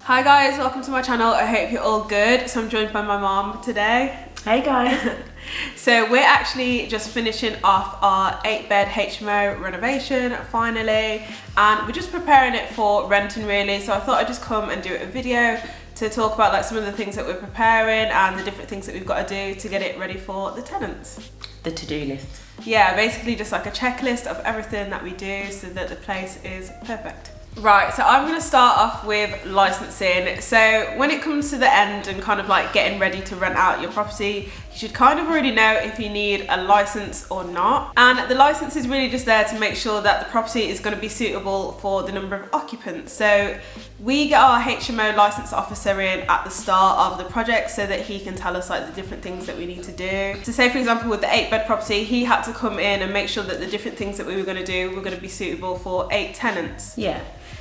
Hi guys, welcome to my channel. I hope you're all good. So I'm joined by my mom today. Hey guys. So we're actually just finishing off our 8-bed HMO renovation finally, and we're just preparing it for renting really. So I thought I'd just come and do a video to talk about like some of the things that we're preparing and the different things that we've got to do to get it ready for the tenants. The to-do list. Yeah, basically just like a checklist of everything that we do so that the place is perfect. Right, so I'm going to start off with licensing. So when it comes to the end and kind of like getting ready to rent out your property, you should kind of already know if you need a license or not. And the license is really just there to make sure that the property is going to be suitable for the number of occupants. So we get our HMO license officer in at the start of the project so that he can tell us like the different things that we need to do. So say for example with the 8-bed property, he had to come in and make sure that the different things that we were going to do were going to be suitable for 8 tenants. Yeah.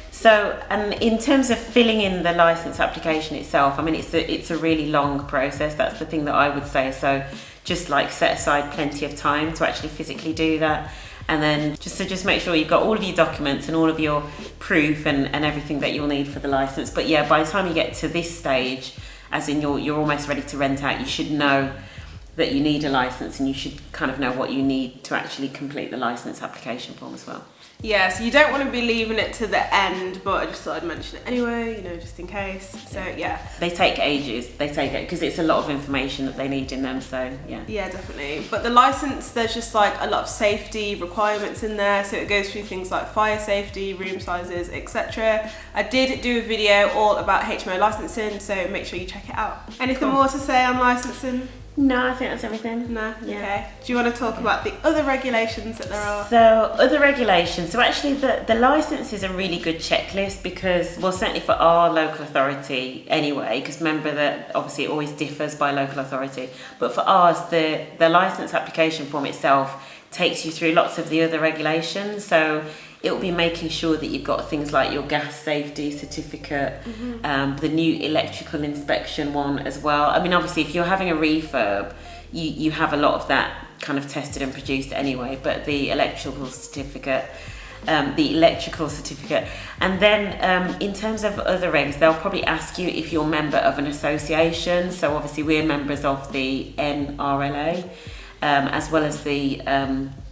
So, and in terms of filling in the license application itself, I mean, it's a really long process. That's the thing that I would say. So just like set aside plenty of time to actually physically do that. And then just make sure you've got all of your documents and all of your proof and everything that you'll need for the license. But yeah, by the time you get to this stage, as in you're almost ready to rent out, you should know that you need a license and you should kind of know what you need to actually complete the license application form as well. Yeah, so you don't want to be leaving it to the end, but I just thought I'd mention it anyway, you know, just in case. So yeah. They take ages. They take it because it's a lot of information that they need in them. So yeah. Yeah, definitely. But the license, there's just like a lot of safety requirements in there. So it goes through things like fire safety, room sizes, etc. I did do a video all about HMO licensing, so make sure you check it out. Anything more to say on licensing? No, I think that's everything. No? Yeah. Okay. Do you want to talk about the other regulations that there are? So, other regulations. So actually the licence is a really good checklist because, well, certainly for our local authority anyway, because remember that obviously it always differs by local authority, but for ours, the licence application form itself takes you through lots of the other regulations. So it'll be making sure that you've got things like your gas safety certificate, the new electrical inspection one as well. I mean, obviously, if you're having a refurb, you have a lot of that kind of tested and produced anyway, but the electrical certificate, and then in terms of other regs, they'll probably ask you if you're a member of an association. So obviously, we're members of the NRLA, as well as the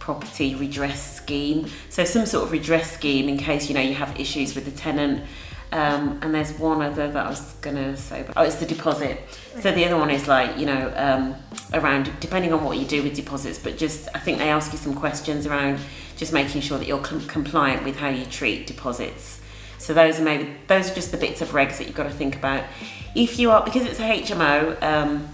property redress scheme, so some sort of redress scheme in case you have issues with the tenant, and there's one other that I was gonna say, but it's the deposit. So the other one is like around, depending on what you do with deposits, but just I think they ask you some questions around just making sure that you're compliant with how you treat deposits. So those are just the bits of regs that you've got to think about if you are, because it's a HMO.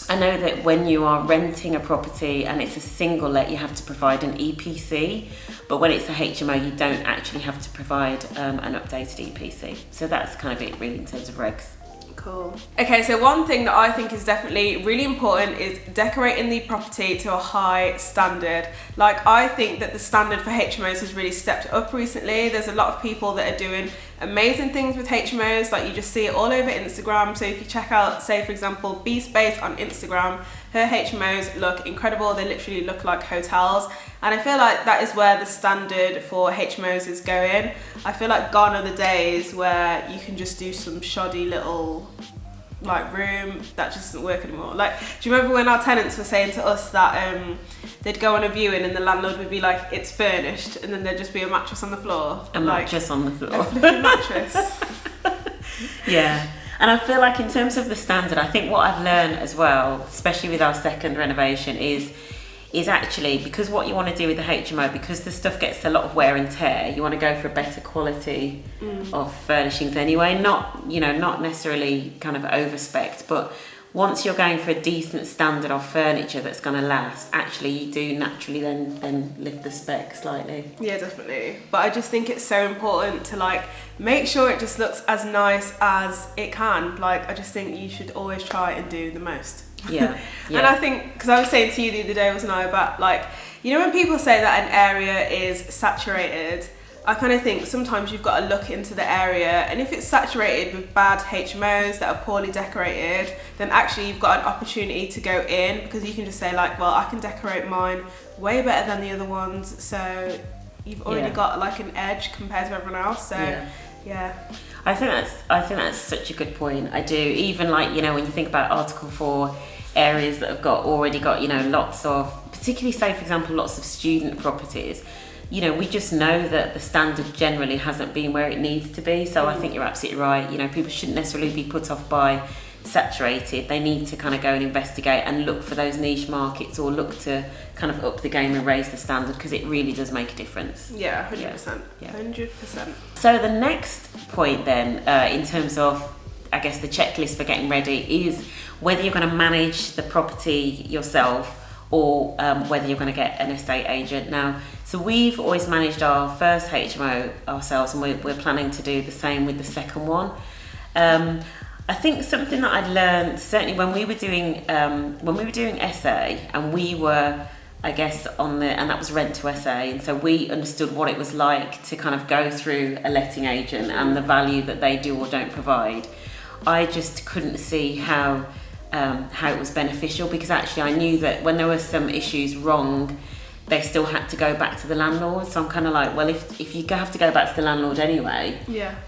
I know that when you are renting a property and it's a single let, you have to provide an EPC, but when it's a HMO, you don't actually have to provide an updated EPC. So that's kind of it really in terms of regs. Cool. Okay, so one thing that I think is definitely really important is decorating the property to a high standard. Like, I think that the standard for HMOs has really stepped up recently. There's a lot of people that are doing amazing things with HMOs, like you just see it all over Instagram. So if you check out, say for example, B Space on Instagram, her HMOs look incredible. They literally look like hotels, and I feel like that is where the standard for HMOs is going. I feel like gone are the days where you can just do some shoddy little like room that just doesn't work anymore. Like, do you remember when our tenants were saying to us that they'd go on a viewing and the landlord would be like, it's furnished, and then there'd just be a mattress on the floor? Mattress on the floor. A flipping mattress. Yeah. And I feel like in terms of the standard, I think what I've learned as well, especially with our second renovation, is actually, because what you want to do with the HMO, because the stuff gets a lot of wear and tear, you want to go for a better quality of furnishings anyway. Not necessarily kind of over-spec'd, but once you're going for a decent standard of furniture that's going to last, actually you do naturally then lift the spec slightly. Yeah, definitely. But I just think it's so important to like make sure it just looks as nice as it can. Like, I just think you should always try and do the most. Yeah. And I think, because I was saying to you the other day, wasn't I, about like, when people say that an area is saturated, I kind of think sometimes you've got to look into the area, and if it's saturated with bad HMOs that are poorly decorated, then actually you've got an opportunity to go in, because you can just say like, well, I can decorate mine way better than the other ones, so you've already got like an edge compared to everyone else. So yeah. I think that's such a good point. I do. Even like, you know, when you think about Article 4 areas that have already got, you know, lots of, particularly say for example, lots of student properties, you know, we just know that the standard generally hasn't been where it needs to be. So I think you're absolutely right. You know, people shouldn't necessarily be put off by saturated. They need to kind of go and investigate and look for those niche markets, or look to kind of up the game and raise the standard, because it really does make a difference. Yeah, 100%. Yeah. 100%. So the next point then, in terms of, I guess, the checklist for getting ready, is whether you're going to manage the property yourself, or whether you're going to get an estate agent. Now, so we've always managed our first HMO ourselves, and we're planning to do the same with the second one. I think something that I learned, certainly when we were doing SA, and we were, I guess, and that was rent to SA, and so we understood what it was like to kind of go through a letting agent and the value that they do or don't provide. I just couldn't see how it was beneficial, because actually I knew that when there were some issues wrong, they still had to go back to the landlord. So I'm kind of like, well, if you have to go back to the landlord anyway,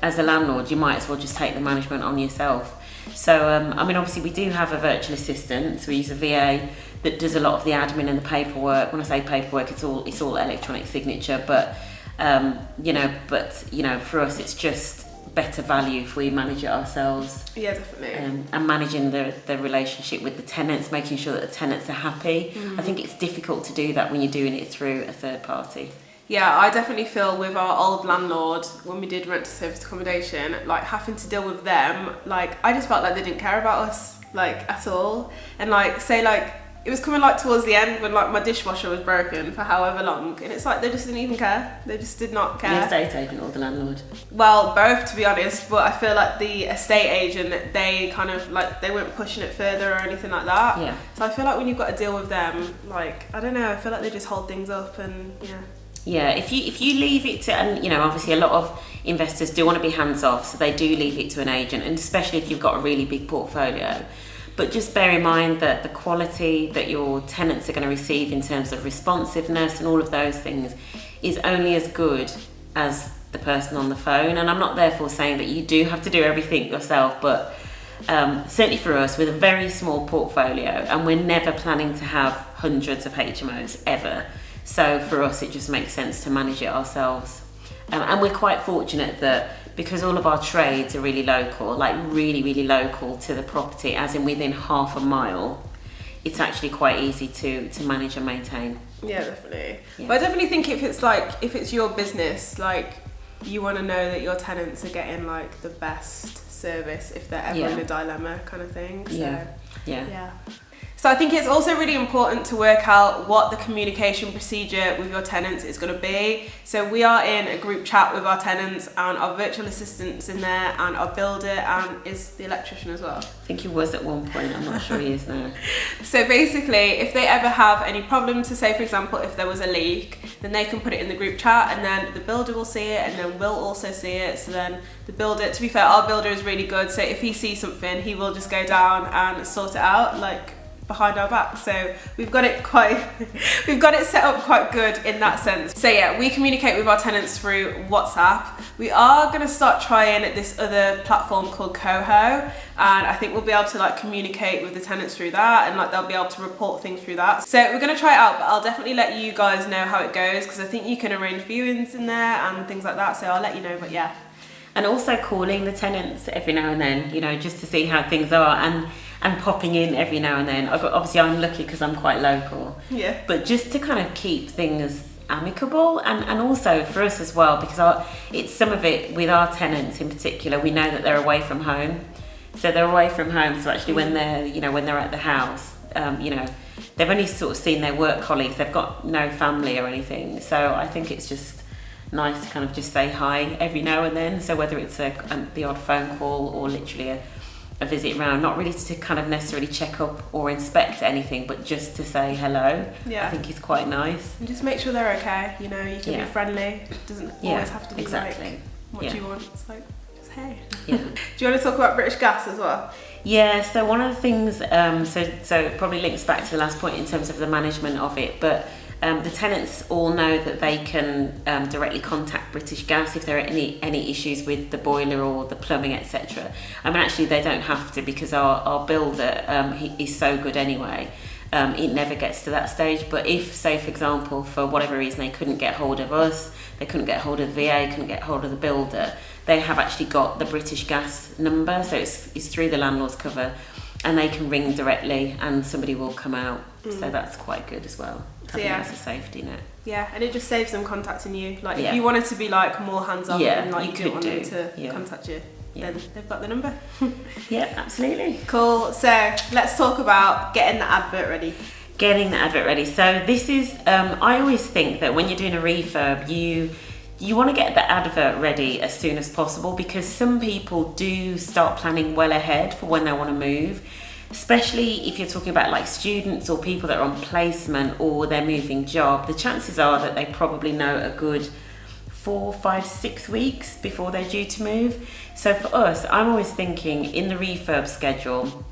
as a landlord, you might as well just take the management on yourself. So, I mean, obviously we do have a virtual assistant, so we use a VA that does a lot of the admin and the paperwork. When I say paperwork, it's all electronic signature, but for us it's just better value if we manage it ourselves. Yeah, definitely. And managing the relationship with the tenants, making sure that the tenants are happy. I think it's difficult to do that when you're doing it through a third party. Yeah, I definitely feel with our old landlord, when we did rent to service accommodation, like having to deal with them, like I just felt like they didn't care about us, like at all. And like, say like, it was coming like towards the end when like my dishwasher was broken for however long, and it's like they just didn't even care. They just did not care. The estate agent or the landlord? Well, both, to be honest, but I feel like the estate agent, they kind of like, they weren't pushing it further or anything like that. Yeah. So I feel like when you've got to deal with them, like, I don't know, I feel like they just hold things up, and yeah. Yeah, if you leave it to, and you know, obviously a lot of investors do want to be hands off, so they do leave it to an agent, and especially if you've got a really big portfolio. But just bear in mind that the quality that your tenants are going to receive in terms of responsiveness and all of those things is only as good as the person on the phone. And I'm not therefore saying that you do have to do everything yourself, but certainly for us, with a very small portfolio, and we're never planning to have hundreds of HMOs ever. So for us, it just makes sense to manage it ourselves. And we're quite fortunate that because all of our trades are really local, like really, really local to the property, as in within half a mile, it's actually quite easy to manage and maintain. Yeah, definitely. Yeah. But I definitely think if it's your business, like you want to know that your tenants are getting like the best service if they're ever in a dilemma kind of thing. So, yeah. So I think it's also really important to work out what the communication procedure with your tenants is going to be. So we are in a group chat with our tenants, and our virtual assistant's in there, and our builder, and is the electrician as well. I think he was at one point, I'm not sure he is now. So basically, if they ever have any problems, so say for example, if there was a leak, then they can put it in the group chat, and then the builder will see it, and then we'll also see it. So then the builder, to be fair, our builder is really good. So if he sees something, he will just go down and sort it out, like behind our back. So we've got it set up quite good in that sense. So yeah, we communicate with our tenants through WhatsApp. We are going to start trying this other platform called Coho, and I think we'll be able to like communicate with the tenants through that, and like they'll be able to report things through that. So we're going to try it out, but I'll definitely let you guys know how it goes, because I think you can arrange viewings in there and things like that, so I'll let you know. But yeah. And also calling the tenants every now and then, you know, just to see how things are, and popping in every now and then. Obviously I'm lucky because I'm quite local. Yeah. But just to kind of keep things amicable, and also for us as well, because it's some of it with our tenants in particular, we know that they're away from home. So they're away from home, so actually when they're at the house, they've only sort of seen their work colleagues, they've got no family or anything. So I think it's just nice to kind of just say hi every now and then. So whether it's the odd phone call or literally a visit round, not really to kind of necessarily check up or inspect anything, but just to say hello. Yeah. I think is quite nice. And just make sure they're okay, you know, you can be friendly. It doesn't always have to be like, what do you want? It's like, just hey. Yeah. Do you want to talk about British Gas as well? Yeah, so one of the things, so it probably links back to the last point in terms of the management of it, but The tenants all know that they can directly contact British Gas if there are any issues with the boiler or the plumbing, etc. I mean, actually, they don't have to, because our builder is so good anyway. It never gets to that stage. But if, say, for example, for whatever reason they couldn't get hold of us, they couldn't get hold of VA, couldn't get hold of the builder, they have actually got the British Gas number, so it's through the landlord's cover, and they can ring directly and somebody will come out. So that's quite good as well. So yeah, as a safety net. Yeah, and it just saves them contacting you. Like if you wanted to be like more hands off and like you didn't want them to contact you, then they've got the number. Yeah, absolutely. Cool. So let's talk about getting the advert ready. Getting the advert ready. So this is, I always think that when you're doing a refurb, you want to get the advert ready as soon as possible, because some people do start planning well ahead for when they want to move, especially if you're talking about like students or people that are on placement or they're moving job. The chances are that they probably know a good 4, 5, 6 weeks before they're due to move. So for us, I'm always thinking in the refurb schedule,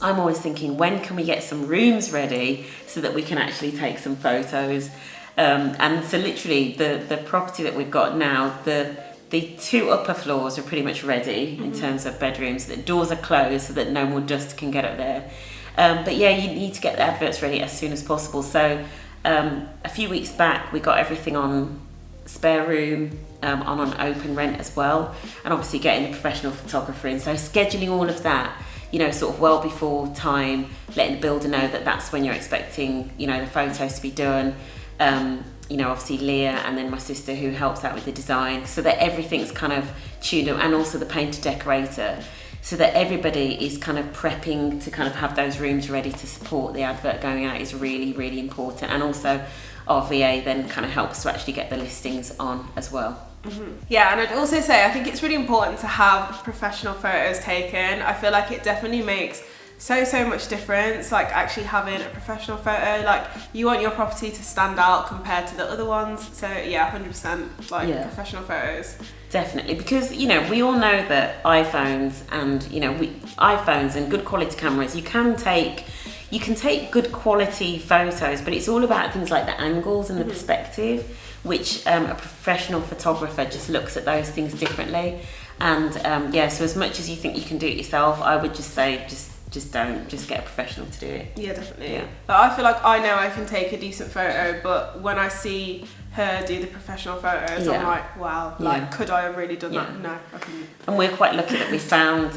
I'm always thinking, when can we get some rooms ready so that we can actually take some photos? And so literally the property that we've got now, the 2 upper floors are pretty much ready in terms of bedrooms. The doors are closed so that no more dust can get up there. But yeah, you need to get the adverts ready as soon as possible. So a few weeks back, we got everything on spare room, on open rent as well, and obviously getting a professional photographer in. So scheduling all of that, sort of well before time, letting the builder know that that's when you're expecting, the photos to be done. Obviously Leah and then my sister who helps out with the design, so that everything's kind of tuned up, and also the painter decorator, so that everybody is kind of prepping to kind of have those rooms ready to support the advert going out is really, really important. And also our VA then kind of helps to actually get the listings on as well. Yeah, and I'd also say I think it's really important to have professional photos taken. I feel like it definitely makes so much difference, like actually having a professional photo. Like you want your property to stand out compared to the other ones. So yeah, 100% professional photos. Definitely, because we all know that iPhones and iPhones and good quality cameras, you can take good quality photos, but it's all about things like the angles and the perspective, which a professional photographer just looks at those things differently. And so as much as you think you can do it yourself, I would just say just get a professional to do it. Yeah, definitely. Yeah. But I feel like I know I can take a decent photo, but when I see her do the professional photos, I'm like, wow, could I have really done that? No, I couldn't. And we're quite lucky that we found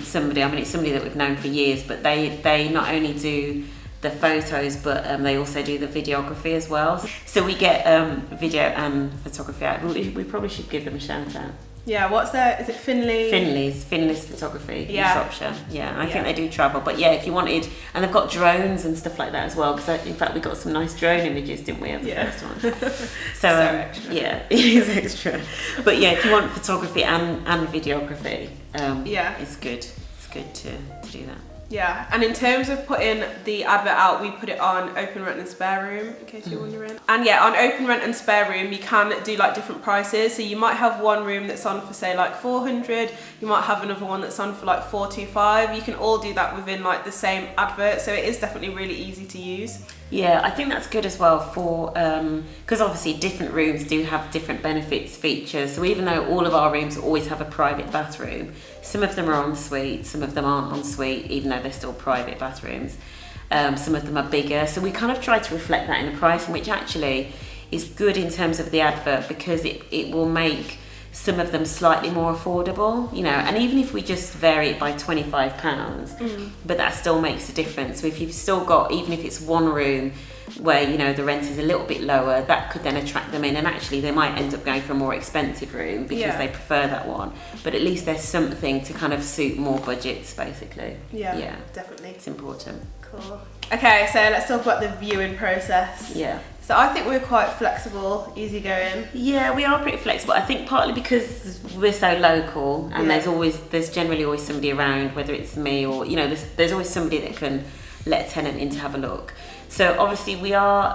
somebody, it's somebody that we've known for years, but they not only do the photos, but they also do the videography as well. So we get video and photography out. We probably should give them a shout out. Yeah, what's that? Is it Finley's Photography in Shropshire. Yeah, I think they do travel. But yeah, if you wanted, and they've got drones and stuff like that as well, because in fact we got some nice drone images, didn't we, of the first one? So extra. Yeah, it is extra. But yeah, if you want photography and videography, it's good. It's good to do that. Yeah, and in terms of putting the advert out, we put it on open rent and spare room, in case you're wondering. And yeah, on open rent and spare room, you can do like different prices. So you might have one room that's on for say like 400, you might have another one that's on for like 425. You can all do that within like the same advert, so it is definitely really easy to use. Yeah, I think that's good as well for, because obviously different rooms do have different benefits, features. So even though all of our rooms always have a private bathroom, some of them are en suite, some of them aren't en suite, even though they're still private bathrooms. Some of them are bigger. So we kind of try to reflect that in the pricing, which actually is good in terms of the advert, because it will make some of them slightly more affordable, and even if we just vary it by £25, but that still makes a difference. So if you've still got, even if it's one room where the rent is a little bit lower, that could then attract them in, and actually they might end up going for a more expensive room because they prefer that one, but at least there's something to kind of suit more budgets, basically. Yeah, definitely, it's important. Cool. Okay, so let's talk about the viewing process. Yeah. So I think we're quite flexible, easygoing. Yeah, we are pretty flexible. I think partly because we're so local, and there's generally always somebody around, whether it's me or there's always somebody that can let a tenant in to have a look. So obviously we are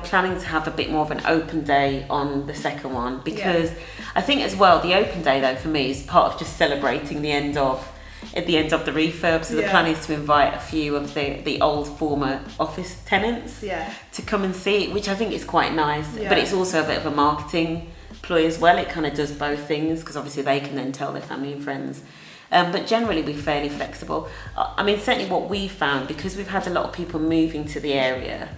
planning to have a bit more of an open day on the second one, because I think as well the open day though for me is part of just celebrating the end of at the end of the refurb. So the plan is to invite a few of the old former office tenants to come and see it, which I think is quite nice. But it's also a bit of a marketing ploy as well. It kind of does both things, because obviously they can then tell their family and friends. But generally we're fairly flexible. I mean, certainly what we found, because we've had a lot of people moving to the area,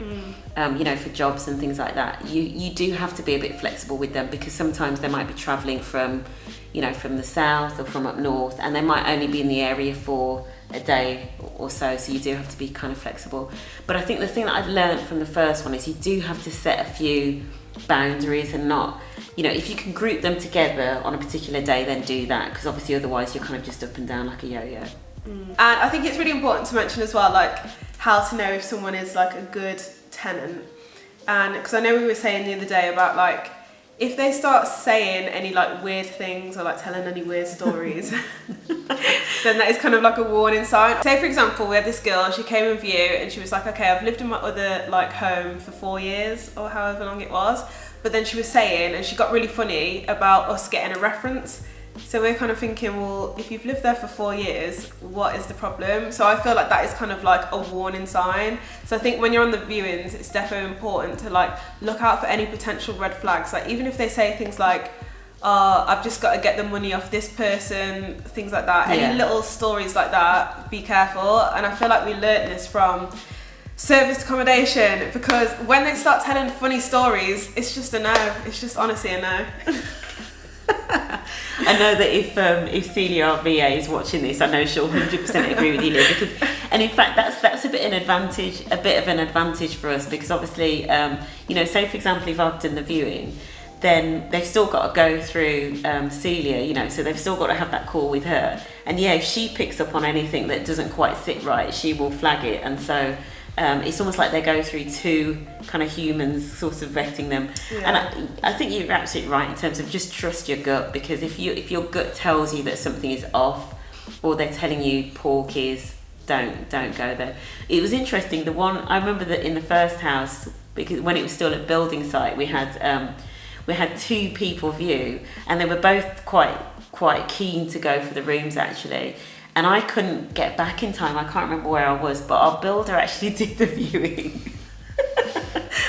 you know, for jobs and things like that, you do have to be a bit flexible with them, because sometimes they might be travelling from, you know, from the south or from up north, and they might only be in the area for a day or so you do have to be kind of flexible. But I think the thing that I've learned from the first one is you do have to set a few boundaries, and not, you know, if you can group them together on a particular day, then do that, because obviously otherwise you're kind of just up and down like a yo-yo. And I think it's really important to mention as well, like, how to know if someone is like a good tenant. And because I know we were saying the other day about, like, if they start saying any like weird things or like telling any weird stories, then that is kind of like a warning sign. Say for example, we had this girl, she came in view and she was like, okay, I've lived in my other like home for 4 years or however long it was, but then she was saying, and she got really funny about us getting a reference. So we're kind of thinking, well, if you've lived there for 4 years, what is the problem? So I feel like that is kind of like a warning sign. So I think when you're on the viewings, it's definitely important to like look out for any potential red flags. Like even if they say things like, I've just got to get the money off this person, things like that. Any little stories like that, be careful. And I feel like we learnt this from serviced accommodation, because when they start telling funny stories, it's just a no. It's just honestly a no. I know that if Celia, our VA, is watching this, I know she'll 100% agree with you, Leah, because, and in fact that's a bit of an advantage for us, because obviously, you know, say for example if I've done the viewing, then they've still got to go through Celia, you know, so they've still got to have that call with her, and if she picks up on anything that doesn't quite sit right, she will flag it, and so it's almost like they go through two kind of humans sort of vetting them. And I think you're absolutely right in terms of just trust your gut, because if your gut tells you that something is off, or they're telling you pork is, don't go there. It was interesting, the one I remember that in the first house, because when it was still at building site, we had 2 people view, and they were both quite keen to go for the rooms actually. And I couldn't get back in time. I can't remember where I was, but our builder actually did the viewing.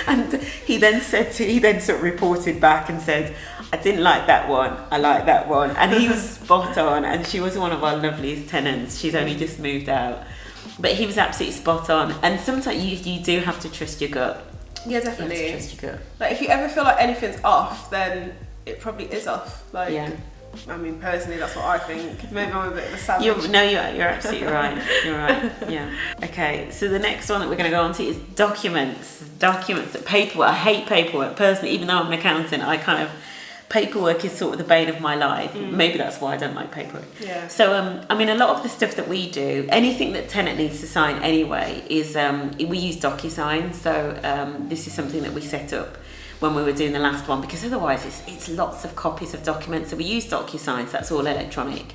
And he then sort of reported back and said, I didn't like that one, I like that one. And he was spot on, and she was one of our loveliest tenants. She's only just moved out. But he was absolutely spot on. And sometimes you do have to trust your gut. Yeah, definitely. You have to trust your gut. Like if you ever feel like anything's off, then it probably is off. Like, I mean, personally, that's what I think. Maybe I'm a bit of a savage. You're absolutely right. You're right. Yeah. Okay. So the next one that we're going to go on to is documents. Paperwork. I hate paperwork personally. Even though I'm an accountant, paperwork is sort of the bane of my life. Maybe that's why I don't like paperwork. Yeah. So I mean, a lot of the stuff that we do, anything that tenant needs to sign anyway, is we use DocuSign. So this is something that we set up when we were doing the last one, because otherwise it's lots of copies of documents. So we use DocuSign, so that's all electronic.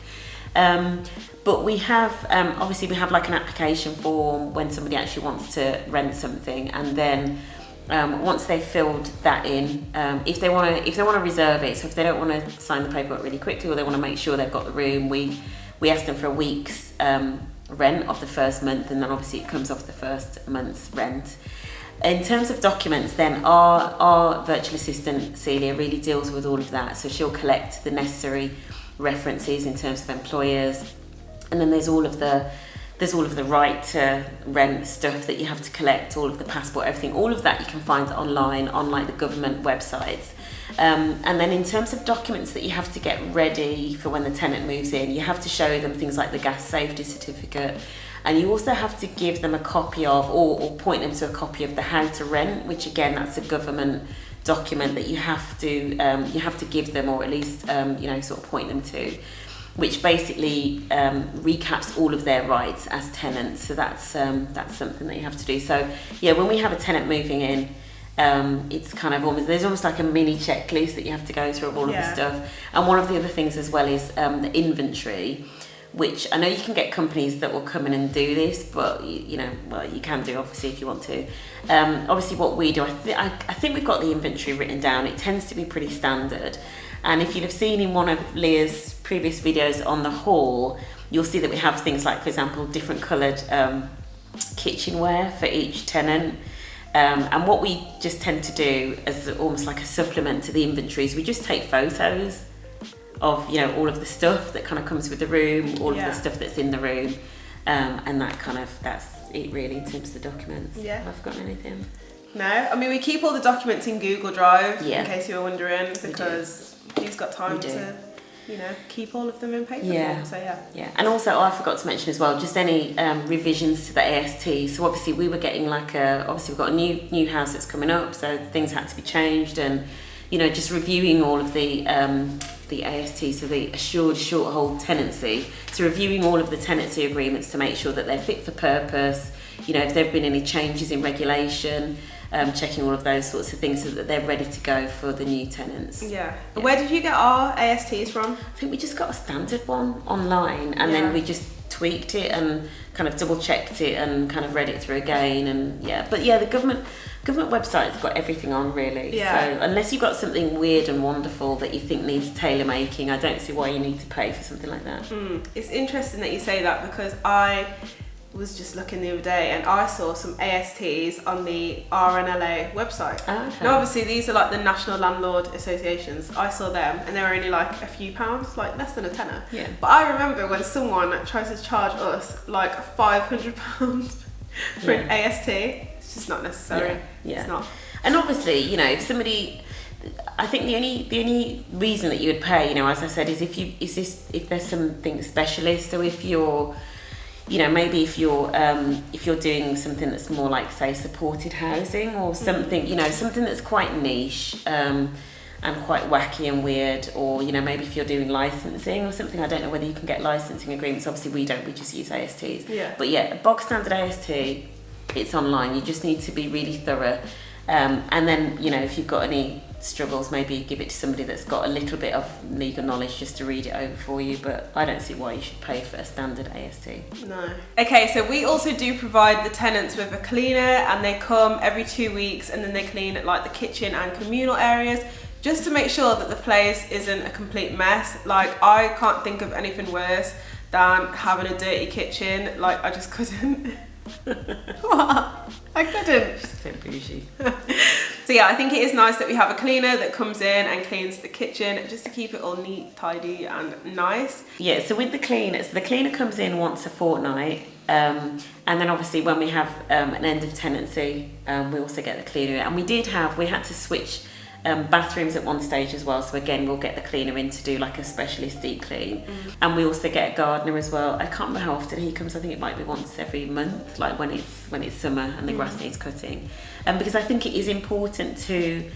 But we have obviously we have like an application form when somebody actually wants to rent something, and then once they've filled that in, if they want to reserve it, so if they don't want to sign the paperwork really quickly, or they want to make sure they've got the room, we ask them for a week's rent of the first month, and then obviously it comes off the first month's rent. In terms of documents, then our virtual assistant Celia really deals with all of that. So she'll collect the necessary references in terms of employers, and then there's all of the right to rent stuff that you have to collect, all of the passport, everything. All of that you can find online on like the government websites. And then in terms of documents that you have to get ready for when the tenant moves in, you have to show them things like the gas safety certificate. And you also have to give them a copy of, or point them to a copy of the How to Rent, which again, that's a government document that you have to give them, or at least sort of point them to, which basically recaps all of their rights as tenants. So that's something that you have to do. So yeah, when we have a tenant moving in, it's kind of there's almost like a mini checklist that you have to go through of all of the stuff. And one of the other things as well is the inventory, which I know you can get companies that will come in and do this, but you can do obviously if you want to. Obviously what we do, I think we've got the inventory written down. It tends to be pretty standard. And if you'd have seen in one of Leah's previous videos on the hall, you'll see that we have things like, for example, different coloured kitchenware for each tenant. And what we just tend to do as almost like a supplement to the inventory is we just take photos of, you know, all of the stuff that kind of comes with the room, all of the stuff that's in the room, and that's it really in terms of the documents. Yeah. Have I forgotten anything? No, I mean, we keep all the documents in Google Drive, Yeah. in case you were wondering, because he's got time to, you know, keep all of them in paper form, so Yeah, and also I forgot to mention as well, just any revisions to the AST. So obviously we were getting obviously we've got a new house that's coming up, so things had to be changed, and, you know, just reviewing all of the AST, so the assured short hold tenancy. So reviewing all of the tenancy agreements to make sure that they're fit for purpose, you know, if there have been any changes in regulation, checking all of those sorts of things so that they're ready to go for the new tenants. Yeah. Where did you get our ASTs from? I think we just got a standard one online, and then we just tweaked it and kind of double checked it and kind of read it through again, and the government website's got everything on, really. So unless you've got something weird and wonderful that you think needs tailor making, I don't see why you need to pay for something like that. It's interesting that you say that, because I was just looking the other day and I saw some ASTs on the RNLA website. Okay. Now obviously these are like the National Landlord Associations. I saw them and they were only like a few pounds, like less than a tenner. Yeah. But I remember when someone tries to charge us like £500 for an AST, it's just not necessary. Yeah. It's not. And obviously, you know, if somebody, I think the only reason that you would pay, you know, as I said, is if there's something specialist. So if you're, you know, maybe if you're doing something that's more like, say, supported housing or something, you know, something that's quite niche and quite wacky and weird, or, you know, maybe if you're doing licensing or something. I don't know whether you can get licensing agreements. Obviously we don't, we just use ASTs. Yeah. But yeah, a bog standard AST, it's online. You just need to be really thorough. And then, you know, if you've got any struggles, maybe give it to somebody that's got a little bit of legal knowledge just to read it over for you, but I don't see why you should pay for a standard AST. No. Okay, so we also do provide the tenants with a cleaner, and they come every 2 weeks, and then they clean like the kitchen and communal areas, just to make sure that the place isn't a complete mess. Like, I can't think of anything worse than having a dirty kitchen. Like, I just couldn't. What? I couldn't. So bougie. So yeah, I think it is nice that we have a cleaner that comes in and cleans the kitchen, just to keep it all neat, tidy and nice. Yeah, so with the cleaner, so the cleaner comes in once a fortnight, and then obviously when we have an end of tenancy, we also get the cleaner in. And we had to switch bathrooms at one stage as well, so again we'll get the cleaner in to do like a specialist deep clean. And we also get a gardener as well. I can't remember how often he comes. I think it might be once every month, like when it's summer and the grass needs cutting, because I think it is important to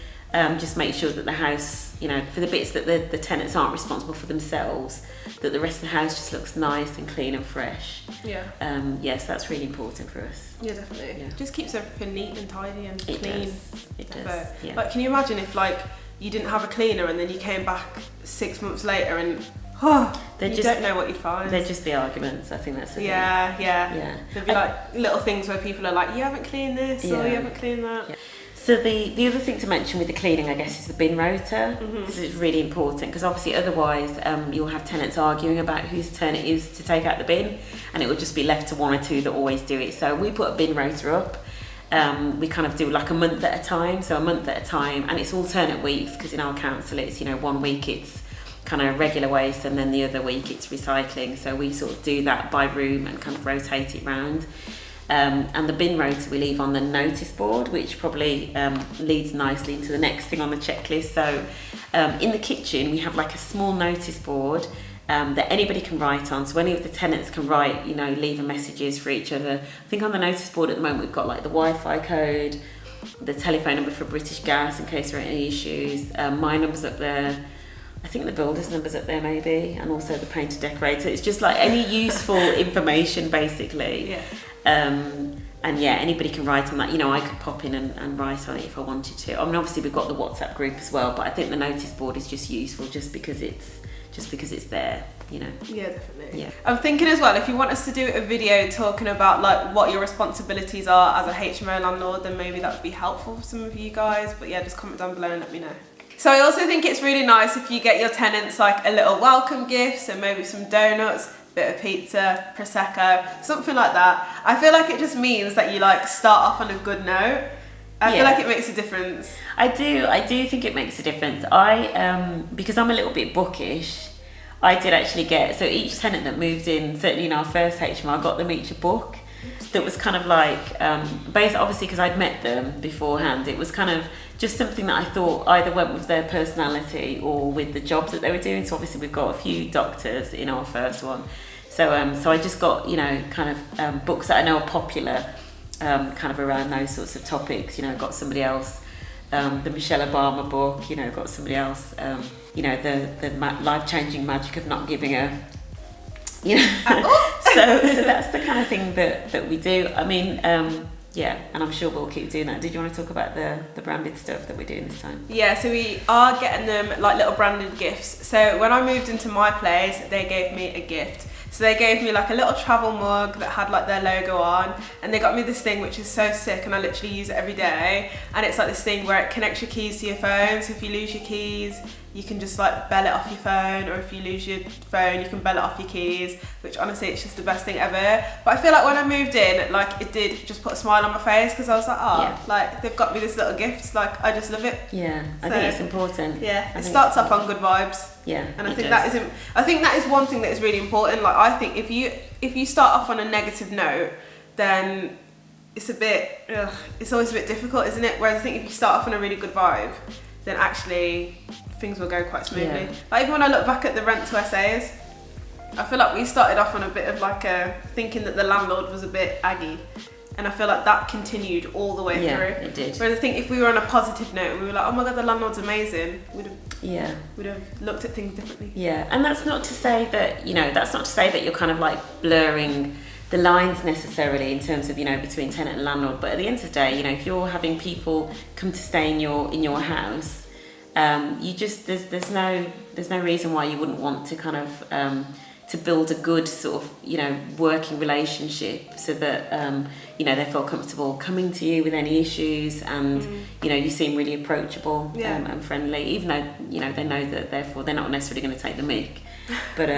just make sure that the house, you know, for the bits that the tenants aren't responsible for themselves, that the rest of the house just looks nice and clean and fresh. Yes, that's really important for us. Yeah, definitely. Yeah. Just keeps everything neat and tidy and It clean. It does. Yeah. Like, can you imagine if like you didn't have a cleaner and then you came back 6 months later and you don't know what you find. There'd just be arguments. I think that's the thing. Yeah. There'd be like little things where people are like, you haven't cleaned this or you haven't cleaned that. Yeah. So the other thing to mention with the cleaning, I guess, is the bin rota, because it's really important, because obviously otherwise you'll have tenants arguing about whose turn it is to take out the bin, and it will just be left to one or two that always do it. So we put a bin rota up. We kind of do like a month at a time, and it's alternate weeks, because in our council it's, you know, 1 week it's kind of regular waste and then the other week it's recycling. So we sort of do that by room and kind of rotate it round. And the bin rota we leave on the notice board, which probably leads nicely into the next thing on the checklist. So in the kitchen we have like a small notice board that anybody can write on. So any of the tenants can write, you know, leave messages for each other. I think on the notice board at the moment we've got like the Wi-Fi code, the telephone number for British Gas in case there are any issues, my number's up there, I think the builder's number's up there maybe, and also the painter decorator. It's just like any useful information basically. And yeah, anybody can write on that. You know, I could pop in and write on it if I wanted to. I mean, obviously we've got the WhatsApp group as well, but I think the notice board is just useful just because it's there, you know. Yeah, definitely. Yeah. I'm thinking as well, if you want us to do a video talking about like what your responsibilities are as a HMO landlord, then maybe that would be helpful for some of you guys. But yeah, just comment down below and let me know. So I also think it's really nice if you get your tenants like a little welcome gift, so maybe some donuts, bit of pizza, prosecco, something like that. I feel like it just means that you like start off on a good note. I feel like it makes a difference. I do think it makes a difference. Because I'm a little bit bookish, I did actually get, so each tenant that moved in, certainly in our first HMO, I got them each a book that was kind of like, based obviously because I'd met them beforehand, it was kind of just something that I thought either went with their personality or with the jobs that they were doing. So obviously we've got a few doctors in our first one. So I just got, kind of books that I know are popular, kind of around those sorts of topics. Got somebody else, the Michelle Obama book, got somebody else, the life-changing magic of not giving a, so that's the kind of thing that we do. I mean, and I'm sure we'll keep doing that. Did you want to talk about the branded stuff that we're doing this time? Yeah, so we are getting them like little branded gifts. So when I moved into my place, they gave me a gift. So they gave me like a little travel mug that had like their logo on, and they got me this thing which is so sick, and I literally use it every day. And it's like this thing where it connects your keys to your phone, so if you lose your keys, you can just like bell it off your phone, or if you lose your phone, you can bell it off your keys, which honestly, it's just the best thing ever. But I feel like when I moved in, like it did just put a smile on my face, because I was like, like they've got me this little gift, like I just love it. Yeah, I think it's important. Yeah, it starts off on good vibes. Yeah, and I think that is one thing that is really important. Like I think if you start off on a negative note, then it's it's always a bit difficult, isn't it? Whereas I think if you start off on a really good vibe, then actually things will go quite smoothly. Yeah. Like even when I look back at the rent to SAs, I feel like we started off on a bit of like thinking that the landlord was a bit aggy. And I feel like that continued all the way through. Yeah, it did. Whereas I think if we were on a positive note and we were like, oh my god, the landlord's amazing, we'd have looked at things differently. Yeah, and that's not to say that, you're kind of like blurring the lines necessarily in terms of, between tenant and landlord. But at the end of the day, if you're having people come to stay in your house, there's no reason why you wouldn't want to kind of to build a good sort of working relationship, so that they feel comfortable coming to you with any issues, and you seem really approachable and friendly, even though they know that therefore they're not necessarily going to take the mic, but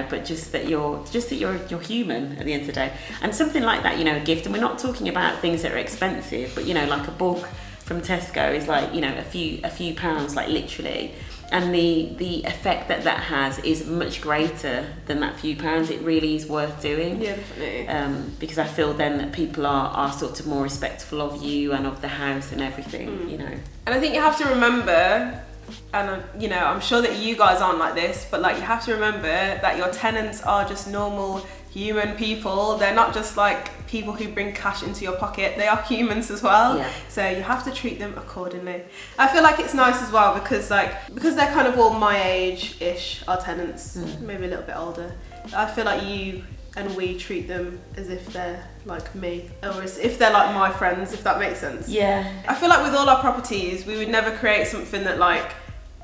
but just that you're human at the end of the day. And something like that, a gift, and we're not talking about things that are expensive, but like a book from Tesco is like a few pounds, like literally. And the effect that has is much greater than that few pounds. It really is worth doing. Yeah, definitely. Because I feel then that people are sort of more respectful of you and of the house and everything, And I think you have to remember, and I'm sure that you guys aren't like this, but like you have to remember that your tenants are just normal human people. They're not just like people who bring cash into your pocket. They are humans as well. Yeah. So you have to treat them accordingly. I feel like it's nice as well because they're kind of all my age-ish, our tenants, maybe a little bit older. I feel like you and we treat them as if they're like me, or as if they're like my friends, if that makes sense. Yeah. I feel like with all our properties, we would never create something that like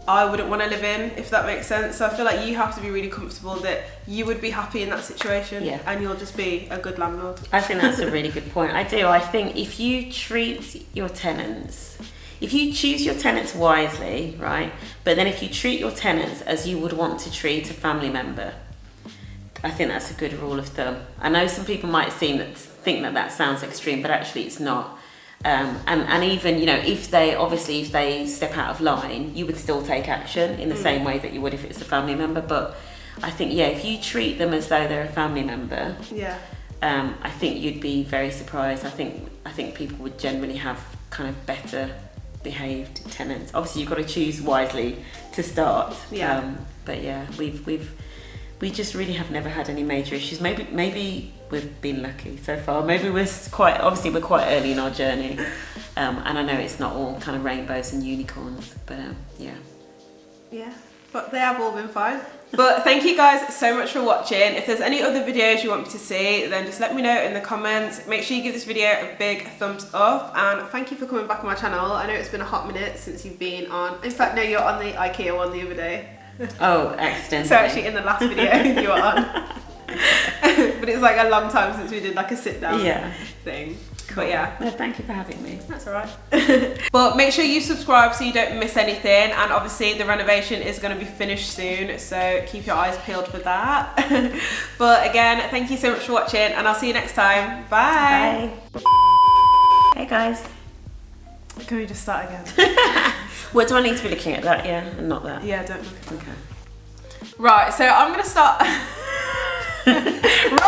I wouldn't want to live in, if that makes sense. So I feel like you have to be really comfortable that you would be happy in that situation, and you'll just be a good landlord. I think that's a really good point. I do. I think if you treat your tenants, if you choose your tenants wisely, right, but then if you treat your tenants as you would want to treat a family member, I think that's a good rule of thumb. I know some people might think that sounds extreme, but actually it's not. And even if they step out of line, you would still take action in the same way that you would if it's a family member. But I think if you treat them as though they're a family member, I think you'd be very surprised. I think people would generally have kind of better behaved tenants. Obviously you've got to choose wisely to start. But we just really have never had any major issues. Maybe we've been lucky so far. Maybe we're quite early in our journey. And I know it's not all kind of rainbows and unicorns, but yeah. But they have all been fine. But thank you guys so much for watching. If there's any other videos you want me to see, then just let me know in the comments. Make sure you give this video a big thumbs up, and thank you for coming back on my channel. I know it's been a hot minute since you've been on. In fact, no, you're on the IKEA one the other day. Oh, accidentally. So actually in the last video you were on. But it's like a long time since we did like a sit down thing. Cool. But yeah. No, thank you for having me. That's alright. But make sure you subscribe so you don't miss anything, and obviously the renovation is going to be finished soon, so keep your eyes peeled for that. But again, thank you so much for watching, and I'll see you next time. Bye. Hey guys. Can we just start again? What do I need to be looking at? That, yeah, and not that? Yeah, don't look at Okay. Right, so I'm going to start... Right.